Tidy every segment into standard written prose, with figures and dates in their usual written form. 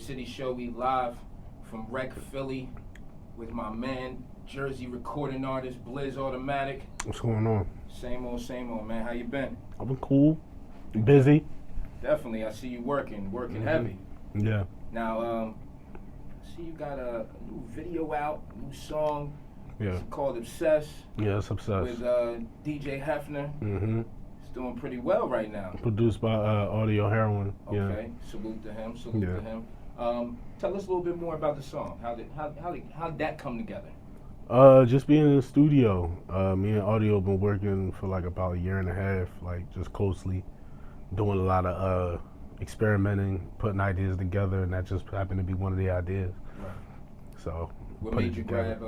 Hypecityshow. We live from Rec Philly with my man, Gerzy recording artist Blizz Automatik. What's going on? Same old, man. How you been? I've been cool. Busy. Definitely. I see you working heavy. Yeah. Now, I see you got a new video out, new song. Yeah. It's called Obsessed. Yeah, it's Obsessed. With DJ Hefner. Mm-hmm. It's doing pretty well right now. Produced by Audio Heroin. Okay. Yeah. Salute to him. To him. Tell us a little bit more about the song. How did that come together? Just being in the studio. Me and Audio been working for like about a year and a half, like just closely, doing a lot of experimenting, putting ideas together, and that just happened to be one of the ideas. Right. So. What made you grab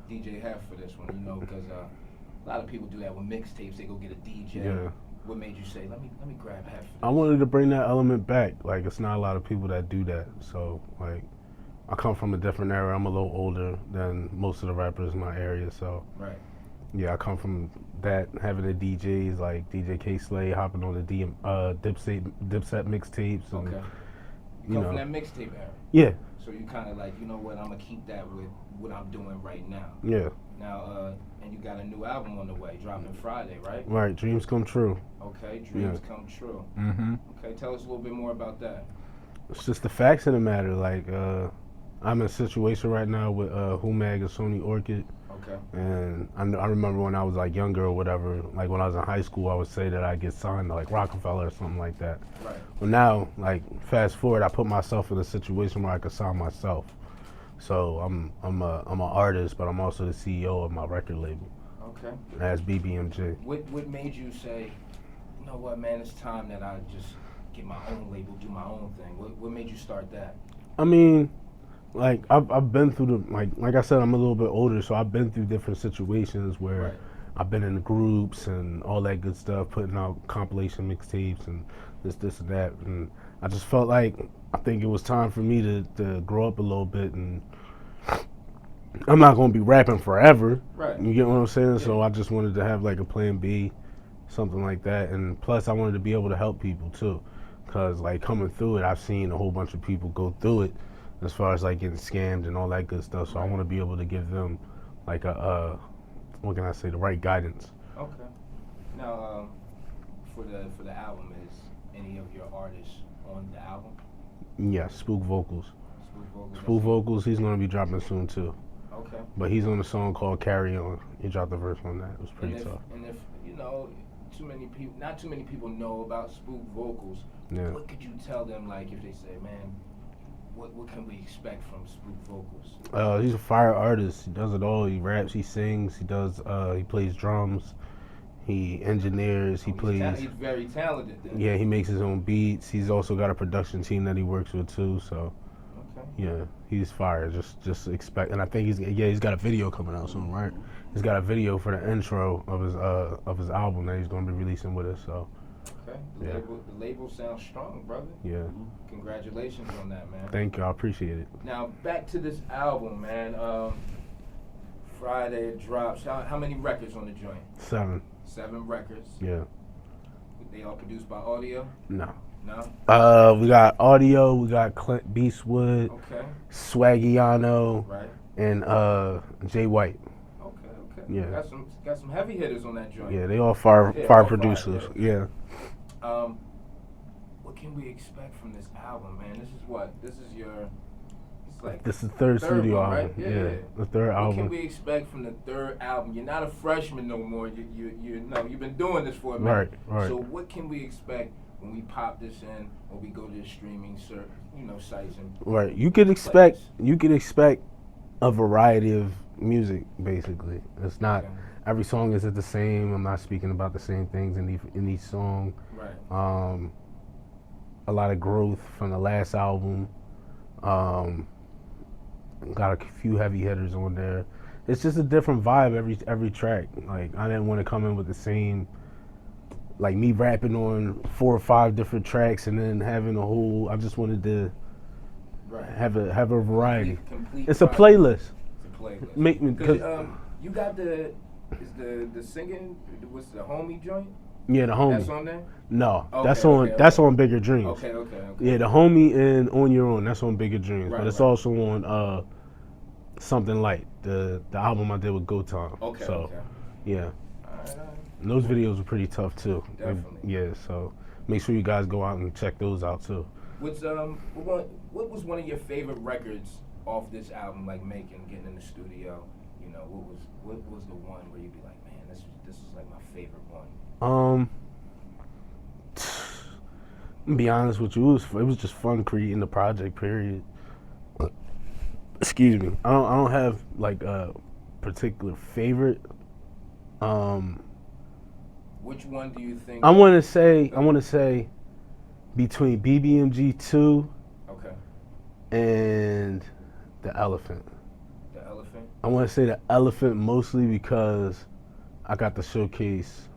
DJ Hef for this one? You know, because a lot of people do that with mixtapes. They go get a DJ. Yeah. What made you say, let me grab Hef for this? I wanted to bring that element back. Like, it's not a lot of people that do that. So, like, I come from a different era. I'm a little older than most of the rappers in my area. So, right. Yeah, I come from that, having the DJs like DJ K Slay hopping on the Dipset mixtapes. And, okay. You come from that mixtape era? Yeah. So you kind of like, you know what, I'm going to keep that with what I'm doing right now. Yeah. Now, and you got a new album on the way, dropping Friday, right? Right, Dreams Come True. Okay, Dreams Come True. Mm-hmm. Okay, tell us a little bit more about that. It's just the facts of the matter. Like, I'm in a situation right now with Humag and Sony Orchid. Okay. And I remember when I was like younger or whatever, like when I was in high school, I would say that I'd get signed to like Rockefeller or something like that. Right. Well, now, like fast forward, I put myself in a situation where I could sign myself. So I'm an artist, but I'm also the CEO of my record label. Okay. As BBMJ. What made you say, you know what, man, it's time that I just get my own label, do my own thing? What made you start that? I mean, like I've been through like I said, I'm a little bit older, so I've been through different situations where right. I've been in groups and all that good stuff, putting out compilation mixtapes and this and that, and I just felt like I think it was time for me to grow up a little bit, and I'm not gonna be rapping forever. Right. You get what I'm saying? Yeah. So I just wanted to have like a plan B, something like that, and plus I wanted to be able to help people too, cause like coming through it, I've seen a whole bunch of people go through it, as far as like getting scammed and all that good stuff. So right. I want to be able to give them like what can I say, the right guidance. Okay. Now, for the album, is any of your artists on the album? Yeah, Spook Vocals. Spook Vocals, he's gonna be dropping soon too. Okay. But he's on a song called Carry On. He dropped the verse on that. It was pretty tough. And if you know, not too many people know about Spook Vocals. Yeah. What could you tell them, like, if they say, man, what can we expect from Spook Vocals? He's a fire artist. He does it all. He raps, he sings, he plays drums, he engineers, he plays. He's very talented then. Yeah, he makes his own beats. He's also got a production team that he works with too. So, okay. Yeah, he's fire. Just expect. And I think he's got a video coming out soon, right? He's got a video for the intro of his album that he's going to be releasing with us. So. Okay. The label sounds strong, brother. Yeah. Congratulations on that, man. Thank you. I appreciate it. Now, back to this album, man. Friday it drops. How many records on the joint? 7. 7 records. Yeah. They all produced by Audio? No. No? We got Audio, we got Clint Beastwood, okay. Swaggiano, right. And Jay White. Okay. Yeah. Got some heavy hitters on that joint. Yeah, they all fire producers. Yeah. What can we expect from this album, man? This is your. This is the third studio one, album. Right? Yeah, the third album. What can we expect from the third album? You're not a freshman no more. You've been doing this for a minute. Right. So what can we expect when we pop this in, or we go to the streaming sites and right? You could expect a variety of music. Basically, it's not every song isn't the same. I'm not speaking about the same things in each song. Right. A lot of growth from the last album. Got a few heavy hitters on there. It's just a different vibe every track. Like, I didn't want to come in with the same, like me rapping on 4 or 5 different tracks and then having a whole. I just wanted to have a variety. It's a playlist. It's a playlist. Make me. You got the singing. What's the homie joint? Yeah, the homie. That's on there? No, Okay, that's on okay, that's okay. on Bigger Dreams. Okay. Yeah, the homie and On Your Own, that's on Bigger Dreams. Right, but it's right. also on Something Light, the album I did with Go Time. Okay, so, okay. yeah. Alright. And those videos were pretty tough too. Definitely. Yeah, so make sure you guys go out and check those out too. What was one of your favorite records off this album, like getting in the studio? You know, what was the one where you'd be like, man, this is like my favorite one? To be honest with you, it was just fun creating the project. Period. Excuse me. I don't have like a particular favorite. Which one do you think? I want to say between BBMG 2 Okay. and The Elephant. The Elephant? I want to say The Elephant mostly because I got to showcase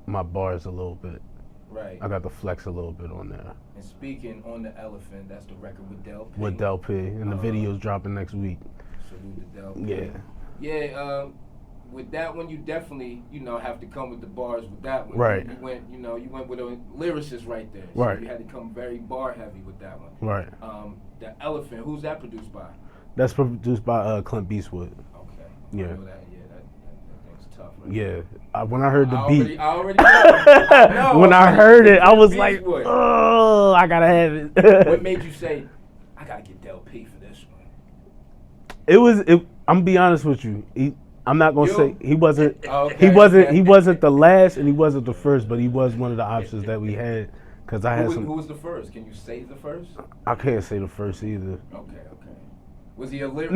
my bars a little bit. Right. I got to flex a little bit on there. And speaking on The Elephant, that's the record with Del P. With Del P. And the video's dropping next week. Salute to Del P. Yeah. Yeah, with that one, you definitely, have to come with the bars with that one. Right. You went with a lyricist right there. So Right. you had to come very bar heavy with that one. Right. The Elephant, who's that produced by? That's produced by Clint Beastwood. Okay. Yeah. I know that thing's tough. Right? Yeah. When I heard the beat. I already know. I know. When I heard it, I was Beastwood. like, oh, I gotta have it. What made you say, I gotta get Del P for this one? I'm gonna be honest with you. I'm not gonna say he wasn't. Okay. He wasn't the last, and he wasn't the first, but he was one of the options that we had. Cause I had Who was the first? Can you say the first? I can't say the first either. Okay. Was he a lyricist?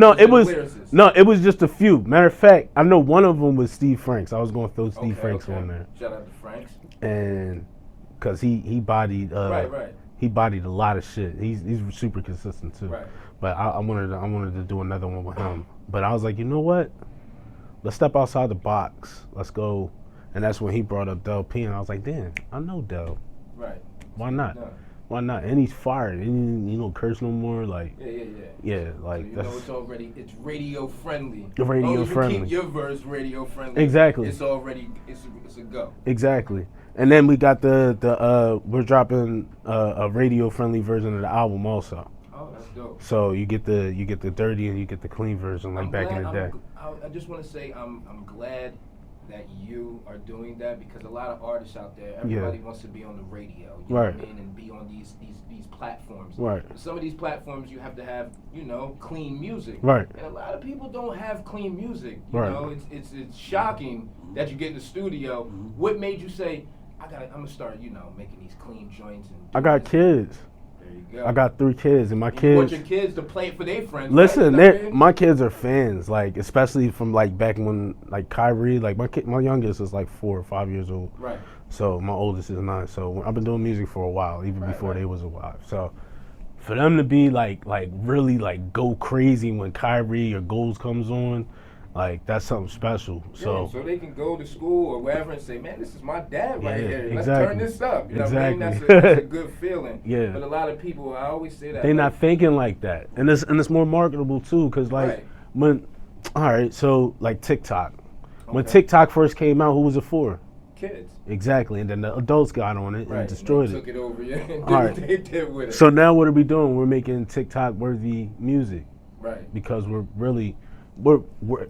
No, it was just a few. Matter of fact, I know one of them was Steve Franks. I was gonna throw Steve Franks on there. Shout out to Franks. And cause he bodied. Right. He bodied a lot of shit. He's super consistent too. Right. But I wanted to do another one with him. But I was like, you know what? Let's step outside the box. Let's go. And that's when he brought up Del P, and I was like, damn, I know Del. Right. Why not? No. Why not? And he's fired. And he don't curse no more. Like yeah, like so it's radio friendly. Radio friendly. Keep your verse radio friendly. Exactly. It's already it's a go. Exactly. And then we got the we're dropping a radio friendly version of the album also. Oh, that's dope. So you get the dirty and you get the clean version like back in the day. I just want to say I'm glad that you are doing that, because a lot of artists out there, everybody wants to be on the radio, you know what I mean, and be on these platforms. Right. Some of these platforms you have to have, clean music. Right. And a lot of people don't have clean music. You Right. know, it's shocking that you get in the studio. What made you say, I'm gonna start, making these clean joints? And I got kids. There you go. I got 3 kids, and my You kids. want your kids to play it for their friends. Listen, right? my kids are fans, like especially from like back when like Kyrie, like my youngest is like 4 or 5 years old. Right. So my oldest is 9. So I've been doing music for a while, even before right. they was alive. So for them to be like really like go crazy when Kyrie or Goals comes on, like that's something special. So so they can go to school or wherever and say, man, this is my dad right here. Let's exactly. turn this up. You know Exactly. what I mean? That's a good feeling. Yeah. But a lot of people, I always say that. They're not thinking like that, and it's more marketable too, because like so like TikTok, when TikTok first came out, who was it for? Kids. Exactly, and then the adults got on it and destroyed Took it over, and did All right. what they did with it. So now what are we doing? We're making TikTok worthy music, right? Because we're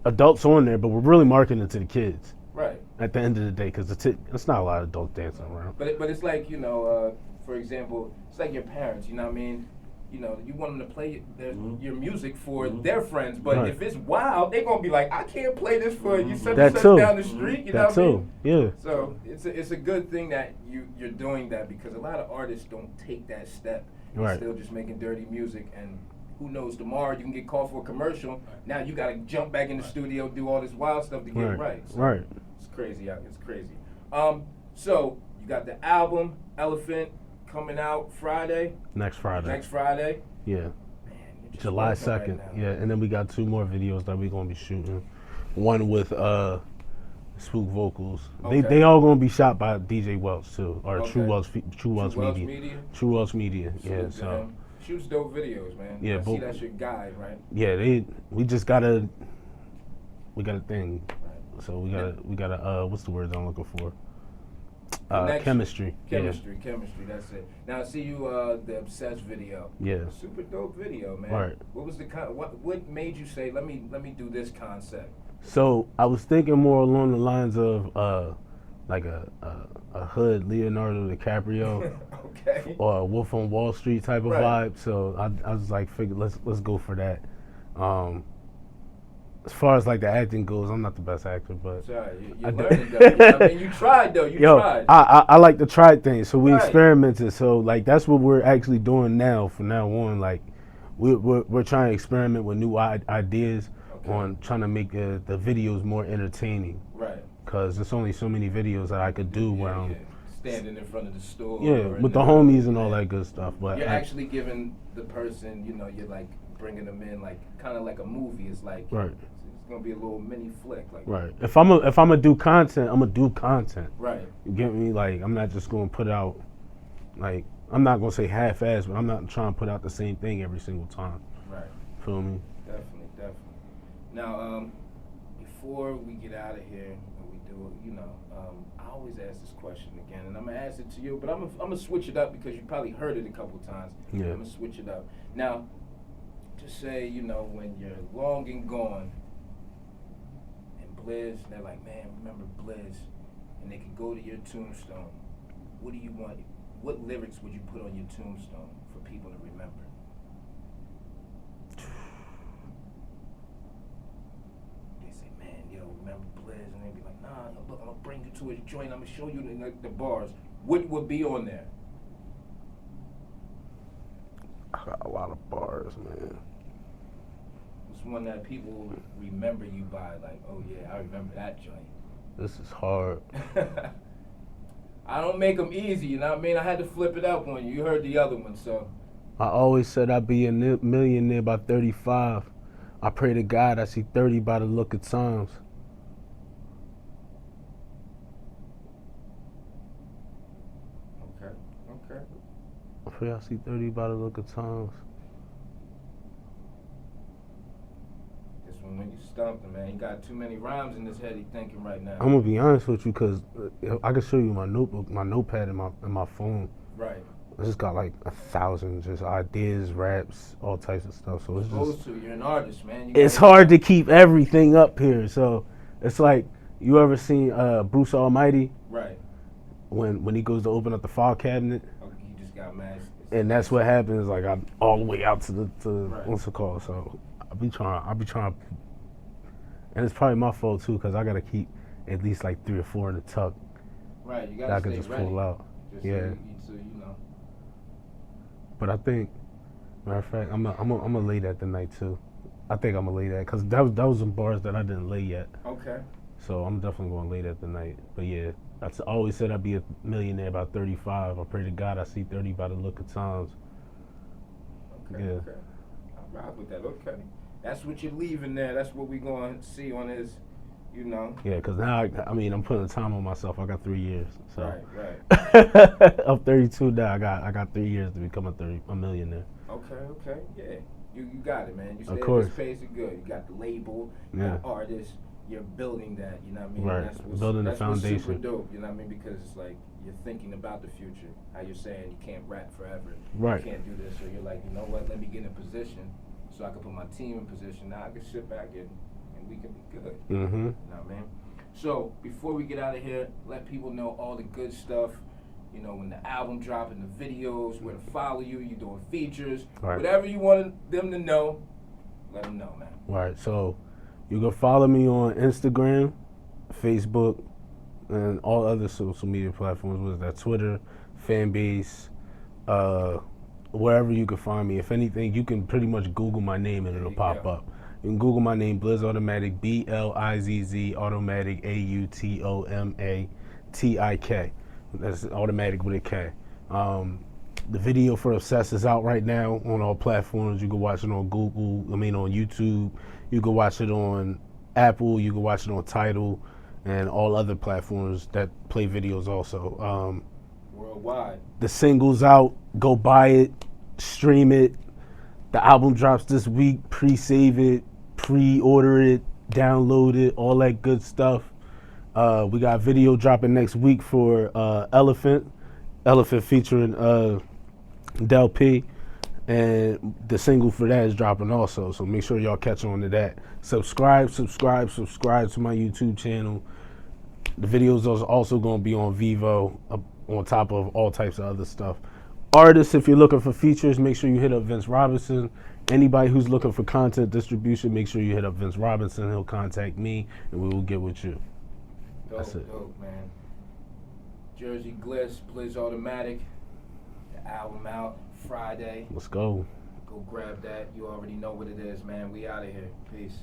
adults on there, but we're really marketing to the kids. Right. At the end of the day, because it's not a lot of adults dancing around. But it's like, for example, it's like your parents. You know what I mean? You want them to play your music for their friends, but if it's wild, they're gonna be like, I can't play this for you such and such down the street. You know what I mean? Yeah. So it's a good thing that you're doing that, because a lot of artists don't take that step. They're still just making dirty music, and who knows, tomorrow you can get called for a commercial. Now you gotta jump back in the studio, do all this wild stuff to get it right. So it's crazy out. It's crazy. So you got the album Elephant coming out Friday. Next Friday. Yeah. Man, July 2nd. Right, yeah, and then we got 2 more videos that we're gonna be shooting. One with Spook Vocals. They all gonna be shot by DJ Welch too, or True Welch Media. True Welch Media. Yeah. So. Shoots dope videos, man. Yeah, I see that's your guide, right? Yeah, we got a thing. Right. So we got a what's the word I'm looking for? Chemistry. Chemistry, that's it. Now I see you the Obsessed video. Yeah. Super dope video, man. Right. What was the what made you say let me do this concept? So I was thinking more along the lines of like a hood Leonardo DiCaprio Okay. or a Wolf on Wall Street type of vibe. So I was like, figured let's go for that. As far as like the acting goes, I'm not the best actor, but sorry, you're learning though. I mean, you tried though. You tried. I like to try things, so we experimented. So like that's what we're actually doing now. From now on, like we're trying to experiment with new ideas on trying to make the videos more entertaining. Right. Because there's only so many videos that I could do where I'm standing in front of the store. With the homies and all that good stuff. But you're actually giving the person, you're like bringing them in, like kind of like a movie. It's like it's gonna be a little mini flick. Like if I'm gonna do content, I'm gonna do content. Right. You get me? Like I'm not just gonna put out like I'm not gonna say half-ass, but I'm not trying to put out the same thing every single time. Right. Feel me? Definitely. Now, before we get out of here, we do, I always ask this question again, and I'm gonna ask it to you, but I'm gonna switch it up because you probably heard it a couple times. Yeah. I'm gonna switch it up. Now, just say, when you're long and gone, and Blizz, they're like, man, remember Blizz, and they could go to your tombstone. What do you want? What lyrics would you put on your tombstone for people to remember? Remember Blizz, and they'd be like, nah, look, I'm gonna bring you to his joint, I'm gonna show you the bars. What would be on there? I got a lot of bars, man. It's one that people remember you by, like, oh yeah, I remember that joint. This is hard. I don't make them easy, you know what I mean? I had to flip it up on you. You heard the other one, so. I always said I'd be a millionaire by 35. I pray to God I see 30 by the look of times. Okay. I pray I see 30 by the look of times. This one, when you stumped him, man, you got too many rhymes in his head he thinking right now. I'm gonna be honest with you, cause I can show you my notebook, my notepad, and my phone. Right. I just got like 1,000 just ideas, raps, all types of stuff. So it's just. You're an artist, man. It's hard to keep everything up here. So it's like, you ever seen Bruce Almighty? Right. When he goes to open up the file cabinet. Okay, he just got mad. And that's what happens. Like I'm all the way out to what's it called? So I'll be trying, and it's probably my fault too, cause I gotta keep at least like 3 or 4 in the tuck. Right, you that gotta I can stay just ready. pull out. Just yeah. So you know. But I think, matter of fact, I'm gonna lay that tonight too. I think I'm gonna lay that, cause that was some bars that I didn't lay yet. Okay. So I'm definitely gonna lay that tonight. But yeah, I always said I'd be a millionaire by 35. I pray to God I see 30 by the look of times. Okay. Yeah. Okay. I rock with that. Okay. That's what you're leaving there. That's what we're gonna see on his, Yeah, cause now I'm putting time on myself. I got 3 years. So. Right. I'm 32 now. I got 3 years to become a millionaire. Okay. Yeah. You got it, man. You stay Of at course. this pace, you're good. You got the label, you got artists. You're building that, you know what I mean? Right. That's Building the foundation. What's super dope, you know what I mean? Because it's like you're thinking about the future. How you're saying you can't rap forever. Right. You can't do this. So you're like, you know what? Let me get in position so I can put my team in position. Now I can sit back and we can be good. Mm-hmm. You know what I mean? So before we get out of here, let people know all the good stuff. You know, when the album dropping, the videos, where to follow you, you're doing features, whatever you want them to know, let them know, man. Right. So you can follow me on Instagram, Facebook, and all other social media platforms. Was that Twitter, Fanbase, wherever you can find me. If anything, you can pretty much Google my name and it'll pop up. You can Google my name, Blizz Automatik, BLIZZ Automatic, AUTOMATIK. That's automatic with a K. The video for Obsessed is out right now on all platforms. You can watch it on on YouTube. You can watch it on Apple. You can watch it on Tidal and all other platforms that play videos also. Worldwide. The single's out. Go buy it. Stream it. The album drops this week. Pre-save it. Pre-order it. Download it. All that good stuff. We got video dropping next week for Elephant featuring Del P, and the single for that is dropping also. So make sure y'all catch on to that. Subscribe to my YouTube channel. The videos are also going to be on Vivo, on top of all types of other stuff. Artists, if you're looking for features, make sure you hit up Vince Robinson. Anybody who's looking for content distribution, make sure you hit up Vince Robinson. He'll contact me, and we will get with you. That's it. Dope, man. Gerzy Gliss, Blizz Automatik. The album out Friday. Let's go. Go grab that. You already know what it is, man. We out of here. Peace.